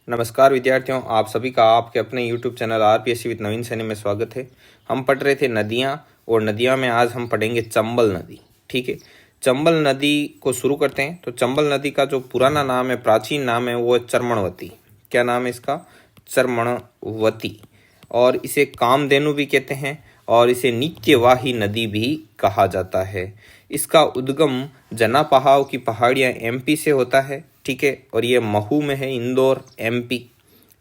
नमस्कार विद्यार्थियों, आप सभी का आपके अपने YouTube चैनल आरपीएससी विद नवीन सैनी में स्वागत है। हम पढ़ रहे थे नदियाँ और नदियाँ में आज हम पढ़ेंगे चंबल नदी। ठीक है, चंबल नदी को शुरू करते हैं। तो चंबल नदी का जो पुराना नाम है, प्राचीन नाम है, वो है चर्मणवती। क्या नाम है इसका? चर्मणवती। और इसे कामधेनु भी कहते हैं और इसे नित्यवाही नदी भी कहा जाता है। इसका उद्गम जनापहाव की पहाड़ियाँ एमपी से होता है। ठीक है, और ये महू में है, इंदौर एमपी।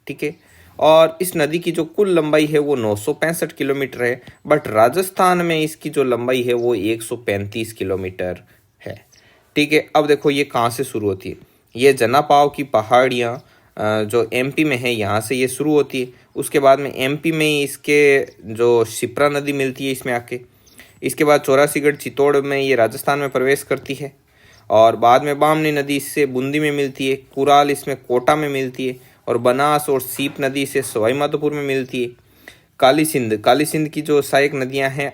ठीक है, और इस नदी की जो कुल लंबाई है वो 965 किलोमीटर है, बट राजस्थान में इसकी जो लंबाई है वो 135 किलोमीटर है। ठीक है, अब देखो ये कहाँ से शुरू होती है। ये जनापाव की पहाड़ियाँ जो एमपी में है, यहाँ से ये शुरू होती है। उसके बाद में एमपी में ही इसके जो शिप्रा नदी मिलती है इसमें आके। इसके बाद चौरासीगढ़ चित्तौड़ में ये राजस्थान में प्रवेश करती है और बाद में बामनी नदी इससे बूंदी में मिलती है, कुराल इसमें कोटा में मिलती है और बनास और सीप नदी से सवाई माधोपुर में मिलती है। काली सिंध की जो सहायक नदियां हैं,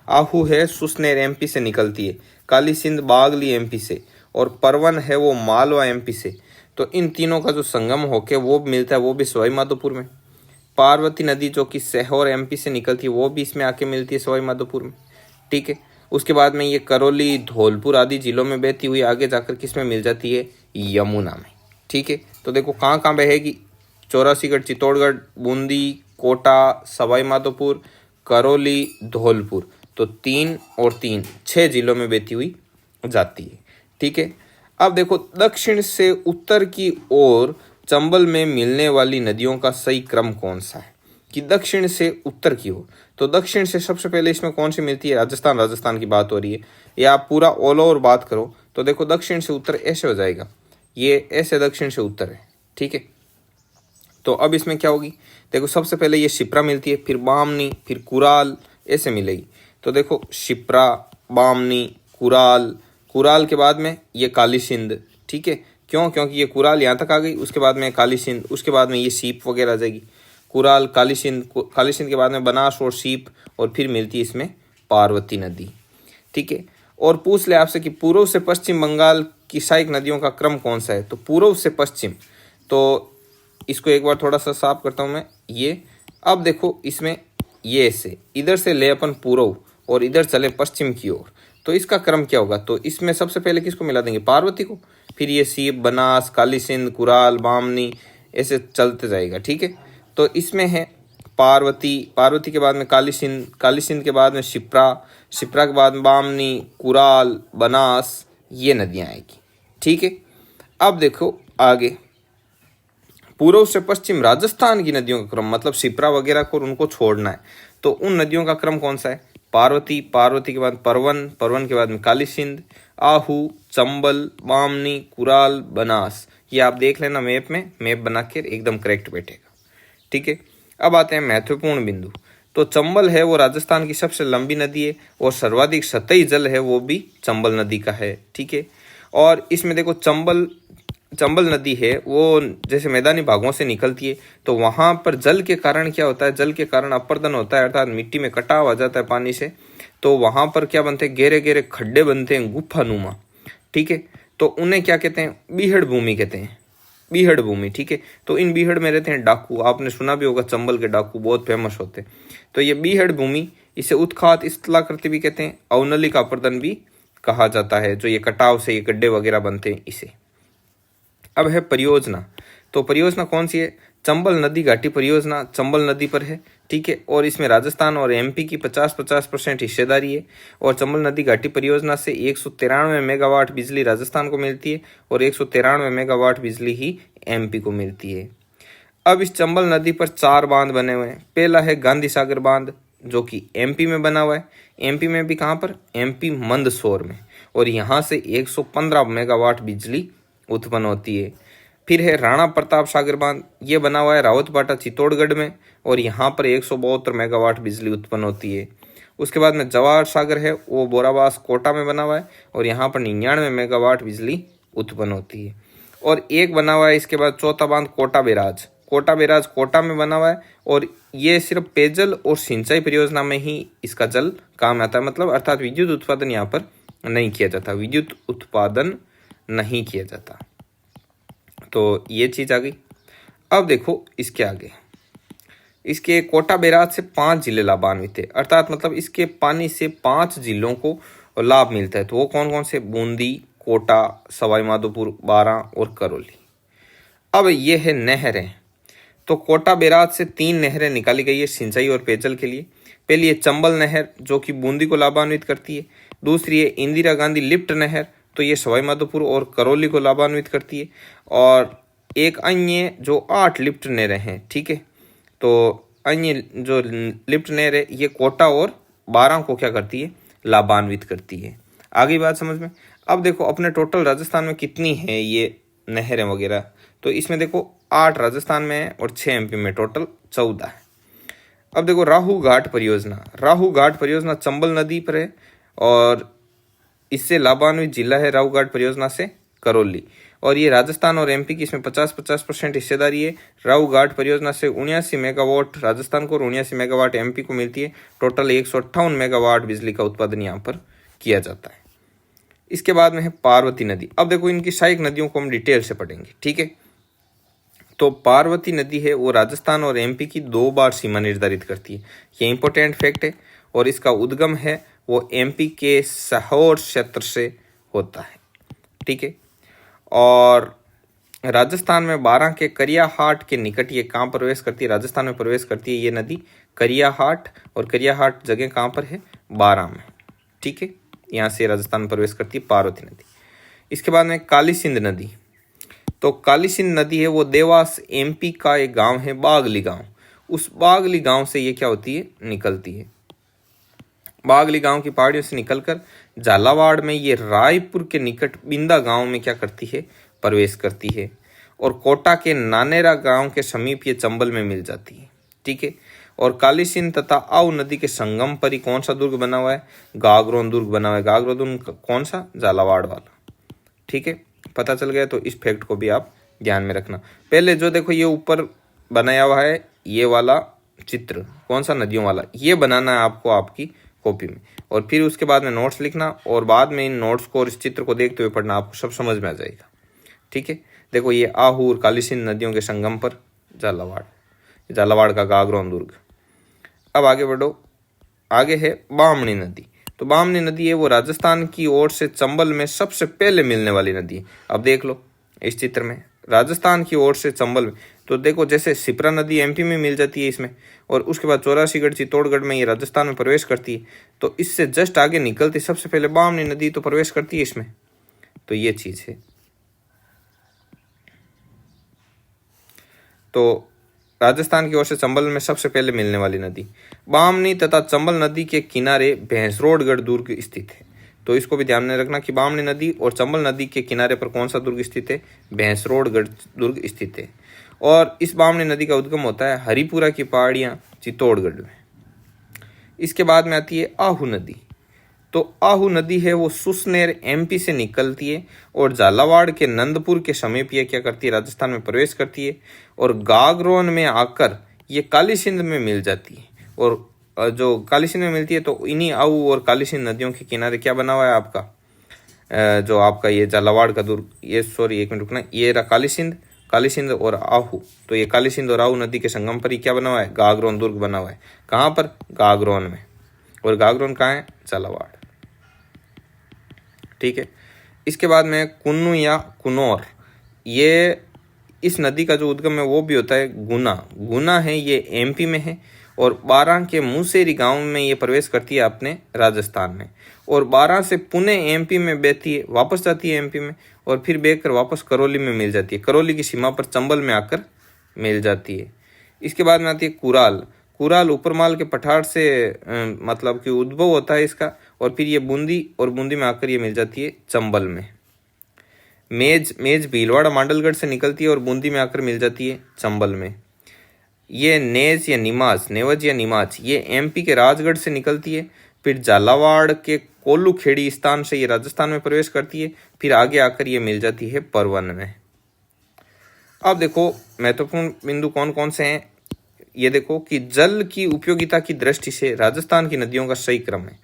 आहू है सुसनेर एमपी से निकलती है, काली सिंध बागली एमपी से, और परवन है वो मालवा एमपी से। तो इन तीनों का जो संगम होके वो मिलता है, वो भी सवाई माधोपुर में। पार्वती नदी जो कि सीहोर एमपी से निकलती है, वो भी इसमें आके मिलती है सवाई माधोपुर में। ठीक है, उसके बाद में ये करौली, धौलपुर आदि जिलों में बहती हुई आगे जाकर किस में मिल जाती है? यमुना में। ठीक है, तो देखो कहाँ कहाँ बहेगी। चौरासीगढ़, चित्तौड़गढ़, बूंदी, कोटा, सवाई माधोपुर, करौली, धौलपुर। तो 3 और 3 6 जिलों में बहती हुई जाती है। ठीक है, अब देखो दक्षिण से उत्तर की ओर चंबल में मिलने वाली नदियों का सही क्रम कौन सा है कि दक्षिण से उत्तर की ओर। तो दक्षिण से सबसे पहले इसमें कौन सी मिलती है? राजस्थान की बात हो रही है, या आप पूरा ऑल ओवर बात करो तो देखो दक्षिण से उत्तर ऐसे हो जाएगा, ये ऐसे दक्षिण से उत्तर है। ठीक है, तो अब इसमें क्या होगी? देखो सबसे पहले ये शिप्रा मिलती है, फिर बामनी, फिर कुराल, ऐसे मिलेगी। तो देखो शिप्रा, बामनी, कुराल के बाद में ये काली सिंध। ठीक है, क्यों? क्योंकि ये कुराल यहाँ तक आ गई, उसके बाद में काली सिंध, उसके बाद में ये सीप वगैरह आ जाएगी। कुराल, काली सिंध के बाद में बनास और सीप, और फिर मिलती है इसमें पार्वती नदी। ठीक है, और पूछ ले आपसे कि पूर्व से पश्चिम बंगाल की सहायक नदियों का क्रम कौन सा है। तो पूर्व से पश्चिम, तो इसको एक बार थोड़ा सा साफ करता हूँ मैं। ये अब देखो इसमें ये से इधर से ले अपन पूर्व और इधर चले पश्चिम की ओर, तो इसका क्रम क्या होगा? तो इसमें सबसे पहले किसको मिला देंगे? पार्वती को। फिर ये सीप, बनास, काली सिंध, कुराल, बामनी, ऐसे चलते जाएगा। ठीक है, तो इसमें है पार्वती के बाद में काली सिंध के बाद में शिप्रा के बाद में बामनी, कुराल, बनास, ये नदियाँ आएगी। ठीक है, अब देखो आगे पूर्व से पश्चिम राजस्थान की नदियों का क्रम, मतलब शिप्रा वगैरह को उनको छोड़ना है, तो उन नदियों का क्रम कौन सा है? पार्वती के बाद परवन के बाद में काली सिंध, आहू, चंबल, बामनी, कुराल, बनास। ये आप देख लेना मैप बना के, एकदम करेक्ट बैठेगा। ठीक है, अब आते हैं महत्वपूर्ण बिंदु। तो चंबल है वो राजस्थान की सबसे लंबी नदी है और सर्वाधिक सतही जल है वो भी चंबल नदी का है। ठीक है, और इसमें देखो चंबल नदी है वो जैसे मैदानी भागों से निकलती है, तो वहाँ पर जल के कारण क्या होता है? जल के कारण अपर्दन होता है, अर्थात मिट्टी में कटाव आ जाता है पानी से। तो वहाँ पर क्या बनते हैं? गहरे गहरे खड्डे बनते हैं, गुफानुमा। ठीक है, तो उन्हें क्या कहते हैं? बीहड़ भूमि कहते हैं, बीहड़ भूमि। ठीक है, तो इन बीहड़ में रहते हैं डाकू। आपने सुना भी होगा चंबल के डाकू बहुत फेमस होते हैं। तो ये बीहड़ भूमि, इसे उत्खात स्थलाकृति भी कहते हैं, अवनलिक अपर्दन भी कहा जाता है। जो ये कटाव से ये गड्ढे वगैरह बनते हैं इसे। अब है परियोजना। तो परियोजना कौन सी है? चंबल नदी घाटी परियोजना चंबल नदी पर है। ठीक है, और इसमें राजस्थान और एमपी की 50% हिस्सेदारी है। और चंबल नदी घाटी परियोजना से 193 मेगावाट बिजली राजस्थान को मिलती है और 193 मेगावाट बिजली ही एमपी को मिलती है। अब इस चंबल नदी पर 4 बांध बने हुए हैं। पहला है गांधी सागर बांध, जो कि एमपी में बना हुआ है। एमपी में भी कहाँ पर? एमपी मंदसौर में, और यहाँ से 115 मेगावाट बिजली उत्पन्न होती है। फिर है राणा प्रताप सागर बांध, ये बना हुआ है रावतबाटा चित्तौड़गढ़ में, और यहाँ पर 172 मेगावाट बिजली उत्पन्न होती है। उसके बाद में जवाहर सागर है, वो बोराबास कोटा में बना हुआ है, और यहाँ पर 99 मेगावाट बिजली उत्पन्न होती है। और एक बना हुआ है इसके बाद चौथा बांध कोटा बैराज कोटा में बना हुआ है, और ये सिर्फ पेयजल और सिंचाई परियोजना में ही इसका जल काम आता है, मतलब अर्थात विद्युत उत्पादन यहाँ पर नहीं किया जाता, तो ये चीज आ गई। अब देखो इसके आगे, इसके कोटा बैराज से 5 जिले लाभान्वित है, अर्थात मतलब इसके पानी से 5 जिलों को लाभ मिलता है। तो वो कौन कौन से? बूंदी, कोटा, सवाई माधोपुर, बारां और करौली। अब ये है नहरें। तो कोटा बैराज से 3 नहरें निकाली गई है सिंचाई और पेयजल के लिए। पहली है चंबल नहर जो कि बूंदी को लाभान्वित करती है। दूसरी है इंदिरा गांधी लिफ्ट नहर, तो ये सवाई माधोपुर और करौली को लाभान्वित करती है। और एक अन्य जो 8 लिफ्ट नहरें हैं, ठीक है, तो अन्य जो लिफ्ट नहर है ये कोटा और बारां को क्या करती है? लाभान्वित करती है। आगे बात समझ में। अब देखो अपने टोटल राजस्थान में कितनी है ये नहरें वगैरह, तो इसमें देखो 8 राजस्थान में है और 6 एमपी में, टोटल 14 है। अब देखो राहू घाट परियोजना, राहू घाट परियोजना चंबल नदी पर है और इससे लाभान्वित जिला है राहू घाट परियोजना से करौली। और ये राजस्थान और एमपी की इसमें 50-50% हिस्सेदारी है। राहू घाट परियोजना से 79 मेगावाट राजस्थान को और 79 मेगावाट एमपी को मिलती है। टोटल 158 मेगावाट बिजली का उत्पादन यहाँ पर किया जाता है। इसके बाद में है पार्वती नदी। अब देखो इनकी सहायक नदियों को हम डिटेल से पढ़ेंगे, ठीक है। तो पार्वती नदी है वो राजस्थान और एमपी की 2 बार सीमा निर्धारित करती है। ये इंपॉर्टेंट फैक्ट है। और इसका उद्गम है वो एमपी के सीहोर क्षेत्र से होता है, ठीक है। और राजस्थान में बारां के करियाहाट के निकट ये कहाँ प्रवेश करती है? राजस्थान में प्रवेश करती है ये नदी करियाहाट। और करियाहाट जगह कहाँ पर है? बारां में, ठीक है। यहाँ से राजस्थान में प्रवेश करती है पार्वती नदी। इसके बाद में काली सिंध नदी। तो काली सिंध नदी है वो देवास एमपी का एक गांव है बागली गांव। उस बागली गांव से ये क्या होती है? निकलती है। बागली गांव की पहाड़ियों से निकलकर झालावाड़ में ये रायपुर के निकट बिंदा गांव में क्या करती है? प्रवेश करती है। और कोटा के नानेरा गांव के समीप ये चंबल में मिल जाती है, ठीक है। और काली सिंध तथा आऊ नदी के संगम पर ही कौन सा दुर्ग बना हुआ है? गागरोन दुर्ग बना हुआ है। गागरोन दुर्ग कौन सा? झालावाड़ वाला, ठीक है। पता चल गया। तो इस फैक्ट को भी आप ध्यान में रखना। पहले जो देखो ये ऊपर बनाया हुआ है ये वाला चित्र, कौन सा? नदियों वाला, ये बनाना है आपको आपकी कॉपी में। और फिर उसके बाद में नोट्स लिखना और बाद में इन नोट्स को और इस चित्र को देखते हुए पढ़ना, आपको सब समझ में आ जाएगा, ठीक है। देखो ये आहू और काली सिंध नदियों के संगम पर झालावाड़, झालावाड़ का गागरोन दुर्ग। अब आगे बढ़ो। आगे है बामनी नदी। तो बामनी नदी है वो राजस्थान की ओर से चंबल में सबसे पहले मिलने वाली नदी है। अब देख लो इस चित्र में राजस्थान की ओर से चंबल में, तो देखो जैसे सिप्रा नदी एमपी में मिल जाती है इसमें, और उसके बाद चौरासीगढ़ चित्तौड़गढ़ में ये राजस्थान में प्रवेश करती है। तो इससे जस्ट आगे निकलती सबसे पहले बामनी नदी तो प्रवेश करती है इसमें। तो ये चीज है। तो राजस्थान की ओर से चंबल में सबसे पहले मिलने वाली नदी बामनी तथा चंबल नदी के किनारे भैंसरोडगढ़ दुर्ग स्थित है। तो इसको भी ध्यान में रखना कि बामनी नदी और चंबल नदी के किनारे पर कौन सा दुर्ग स्थित है? भैंसरोडगढ़ दुर्ग स्थित है। और इस बामनी नदी का उद्गम होता है हरिपुरा की पहाड़ियां चित्तौड़गढ़ में। इसके बाद में आती है आहू नदी। तो आहू नदी है वो सुसनेर एमपी से निकलती है और झालावाड़ के नंदपुर के समीप ये क्या करती है? राजस्थान में प्रवेश करती है और गागरोन में आकर ये काली सिंध में मिल जाती है। और जो काली सिंध में मिलती है तो इन्हीं आहू और काली सिंध नदियों के किनारे क्या बना हुआ है आपका? जो आपका ये झालावाड़ का दुर्ग, ये सॉरी एक मिनट रुकना, ये रहा काली सिंध और आहू। तो ये काली सिंध और आहू नदी के संगम पर ही क्या बना हुआ है? गागरोन दुर्ग बना हुआ है। कहाँ पर? गागरोन में। और गागरोन कहाँ है? झालावाड़, ठीक है। इसके बाद में कुन्नू या कुनौर, ये इस नदी का जो उद्गम है वो भी होता है गुना। गुना है ये एमपी में है और बारां के मुसेरी गांव में ये प्रवेश करती है अपने राजस्थान में। और बारां से पुणे एमपी में बहती है, वापस जाती है एमपी में और फिर बहकर वापस करौली में मिल जाती है। करौली की सीमा पर चंबल में आकर मिल जाती है। इसके बाद में आती है कुराल। कुराल ऊपरमाल के पठार से मतलब कि उद्भव होता है इसका, और फिर ये बूंदी और बूंदी में आकर ये मिल जाती है चंबल में। मेज भीलवाड़ा मांडलगढ़ से निकलती है और बूंदी में आकर मिल जाती है चंबल में। ये नेवज या निमाज ये एमपी के राजगढ़ से निकलती है, फिर झालावाड़ के कोल्लू खेड़ी स्थान से ये राजस्थान में प्रवेश करती है, फिर आगे आकर ये मिल जाती है परवन में। अब देखो महत्वपूर्ण बिंदु कौन कौन से हैं, ये देखो कि जल की उपयोगिता की दृष्टि से राजस्थान की नदियों का सही क्रम है।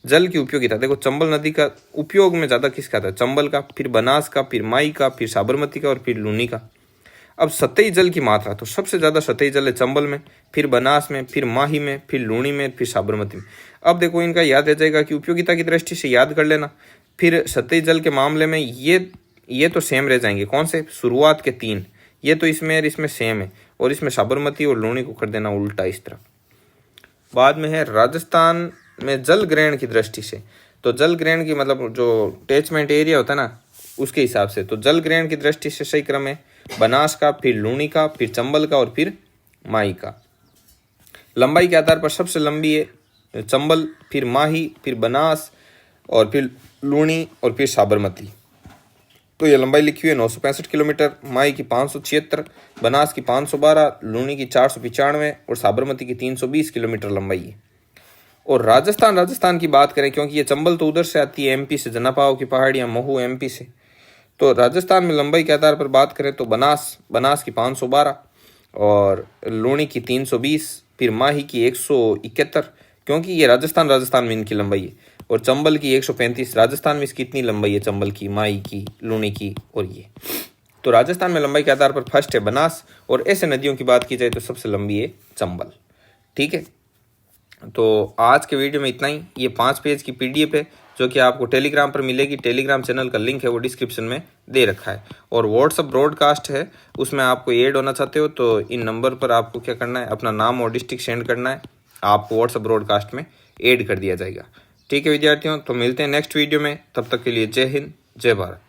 जल की उपयोगिता देखो, चंबल नदी का उपयोग में ज्यादा किसका था? चंबल का, फिर बनास का, फिर माई का, फिर साबरमती का और फिर लूनी का। अब सतही जल की मात्रा, तो सबसे ज़्यादा सतही जल है चंबल में, फिर बनास में, फिर माही में, फिर लूणी में, फिर साबरमती में। अब देखो इनका याद रह जाएगा कि उपयोगिता की दृष्टि से याद कर लेना। फिर सतही जल के मामले में ये तो सेम रह जाएंगे, कौन से, शुरुआत के 3, ये तो इसमें और इसमें सेम है, और इसमें साबरमती और लूणी को कर देना उल्टा इस तरह। बाद में है राजस्थान में जल ग्रहण की दृष्टि से, तो जल ग्रहण की मतलब जो अटैचमेंट एरिया होता है ना उसके हिसाब से, तो जल ग्रहण की दृष्टि से सही क्रम है बनास का, फिर लूणी का, फिर चंबल का और फिर माही का। लंबाई के आधार पर सबसे लंबी है चंबल, फिर माही, फिर बनास और फिर लूणी और फिर साबरमती। तो ये लंबाई लिखी हुई है 965 किलोमीटर, माही की 576, बनास की 512, लूणी की 495 और साबरमती की 320 किलोमीटर लंबाई है। और राजस्थान की बात करें, क्योंकि ये चंबल तो उधर से आती है एमपी से, जनापाव की पहाड़ियाँ, महू एमपी से, तो राजस्थान में लंबाई के आधार पर बात करें तो बनास की 512 और लूणी की 320, फिर माही की 171, क्योंकि ये राजस्थान में इनकी लंबाई है, और चंबल की 135। राजस्थान में इसकी इतनी लंबाई है, चंबल की, माही की, लूणी की और ये। तो राजस्थान में लंबाई के आधार पर फर्स्ट है बनास, और ऐसे नदियों की बात की जाए तो सबसे लंबी है चंबल। ठीक है, तो आज के वीडियो में इतना ही। ये 5 पेज की PDF है जो कि आपको टेलीग्राम पर मिलेगी। टेलीग्राम चैनल का लिंक है वो डिस्क्रिप्शन में दे रखा है, और व्हाट्सअप ब्रॉडकास्ट है, उसमें आपको ऐड होना चाहते हो तो इन नंबर पर आपको क्या करना है, अपना नाम और डिस्ट्रिक्ट सेंड करना है, आपको व्हाट्सअप ब्रॉडकास्ट में ऐड कर दिया जाएगा। ठीक है विद्यार्थियों, तो मिलते हैं नेक्स्ट वीडियो में, तब तक के लिए जय हिंद, जय भारत।